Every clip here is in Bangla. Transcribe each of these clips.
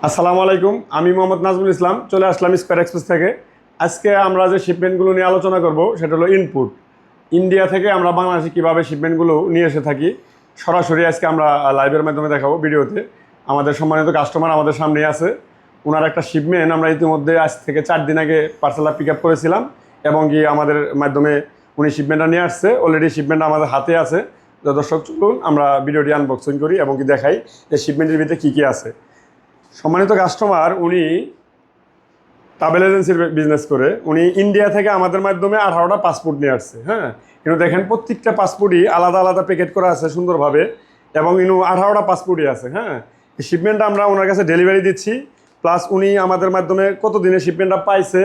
আসসালামু আলাইকুম, আমি মোহাম্মদ নাজমুল ইসলাম চলে আসলাম স্কয়ার এক্সপ্রেস থেকে। আজকে আমরা যে শিপমেন্টগুলো নিয়ে আলোচনা করব সেটা হলো ইনপুট। ইন্ডিয়া থেকে আমরা বাংলাদেশে কীভাবে শিপমেন্টগুলো নিয়ে এসে থাকি সরাসরি আজকে আমরা লাইভের মাধ্যমে দেখাবো ভিডিওতে। আমাদের সম্মানিত কাস্টমার আমাদের সামনেই আছে। ওনার একটা শিপমেন্ট আমরা ইতিমধ্যে আজ থেকে 4 দিন আগে পার্সেলটা পিক আপ করেছিলাম এবং কি আমাদের মাধ্যমে উনি শিপমেন্টটা নিয়ে আসছে। অলরেডি শিপমেন্টটা আমাদের হাতে আছে। তো দর্শক চলুন আমরা ভিডিওটি আনবক্সিং করি এবং কি দেখাই যে শিপমেন্টের ভিতরে কী কী আছে। সম্মানিত কাস্টমার উনি ট্রাভেল এজেন্সির বিজনেস করে উনি ইন্ডিয়া থেকে আমাদের মাধ্যমে 18টা পাসপোর্ট নিয়ে আসছে। হ্যাঁ, কিন্তু দেখেন প্রত্যেকটা পাসপোর্টই আলাদা আলাদা প্যাকেট করা আছে সুন্দরভাবে এবং ইনু 18টা পাসপোর্টই আছে। হ্যাঁ, এই শিপমেন্টটা আমরা ওনার কাছে ডেলিভারি দিচ্ছি, প্লাস উনি আমাদের মাধ্যমে কত দিনে শিপমেন্টটা পাইছে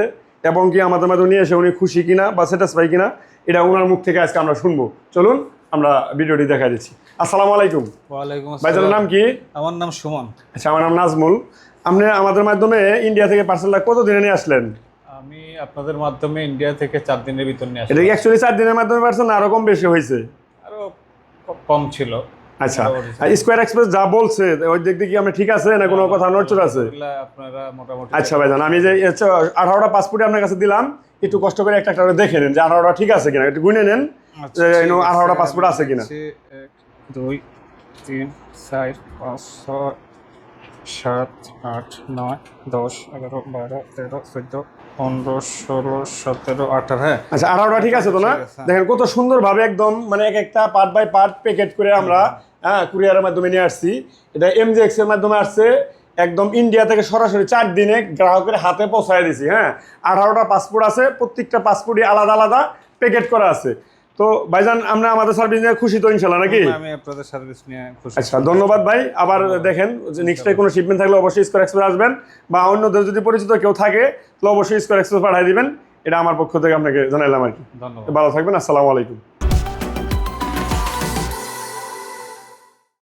এবং কি আমাদের মাধ্যমে নিয়ে এসে উনি খুশি কিনা বা স্যাটিসফাই কিনা এটা ওনার মুখ থেকে আজকে আমরা শুনবো। চলুন আমরা ভিডিওটি দেখা দিচ্ছি। আসসালামু আলাইকুম। ওয়ালাইকুম আসসালাম। ভাইজানের নাম কি? আমার নাম সুমন। আচ্ছা, আমার নাম নাজমুল। আপনি আমাদের মাধ্যমে ইন্ডিয়া থেকে পার্সেলটা কত দিনে নিয়ে আসলেন? আমি আপনাদের মাধ্যমে ইন্ডিয়া থেকে 4 দিনের ভিতর নিয়ে এটা আসলাম। কি অ্যাকচুয়ালি 4 দিনের মাধ্যমে পার্সেল না আরো কম বেশি হয়েছে? আরো কম ছিল। আচ্ছা, স্কয়ার এক্সপ্রেস যা বলছে ওই দিক দিয়ে কি আমরা ঠিক আছে না কোনো কথা নড়চড় আছে? আপনারা মোটামুটি। আচ্ছা ভাইজান, আমি যে 18টা পাসপোর্ট আপনার কাছে দিলাম, একটু কষ্ট করে একটা একটা করে দেখে নেন যে 18টা ঠিক আছে কিনা, একটু গুনে নেন যে 18টা পাসপোর্ট আছে কিনা। 1 2 3 4 5 6 7 8 9 10 11 12 13 14 15 16 17 18। হ্যাঁ, আচ্ছা, 18টা ঠিক আছে তো না? দেখেন কত সুন্দরভাবে একদম মানে এক একটা পার্ট বাই পার্ট প্যাকেট করে আমরা কুরিয়ারের মাধ্যমে নিয়ে আসছি। এটা এমজেএক্স এর মাধ্যমে আসছে, একদম ইন্ডিয়া থেকে সরাসরি 4 দিনে গ্রাহকের হাতে পৌঁছায় দিছি। হ্যাঁ, 18টা পাসপোর্ট আছে, প্রত্যেকটা পাসপোর্টই আলাদা আলাদা প্যাকেট করা আছে। তো ভাইজান আমরা আমাদের সার্ভিস নিয়ে খুশি তো ইনশাল্লাহ নাকি? আমি আপনাদের সার্ভিস নিয়ে খুশি। আচ্ছা, ধন্যবাদ ভাই। আবার দেখেন যে নেক্সট টাইম কোনো শিপমেন্ট থাকলে অবশ্যই স্কয়ার এক্সপ্রেস আসবেন, বা অন্যদের যদি পরিচিত কেউ থাকে তাহলে অবশ্যই স্কয়ার এক্সপ্রেস পাঠিয়ে দিবেন। এটা আমার পক্ষ থেকে আপনাকে জানাইলাম আর কি। ধন্যবাদ। ভালো থাকবেন। আসসালামু আলাইকুম।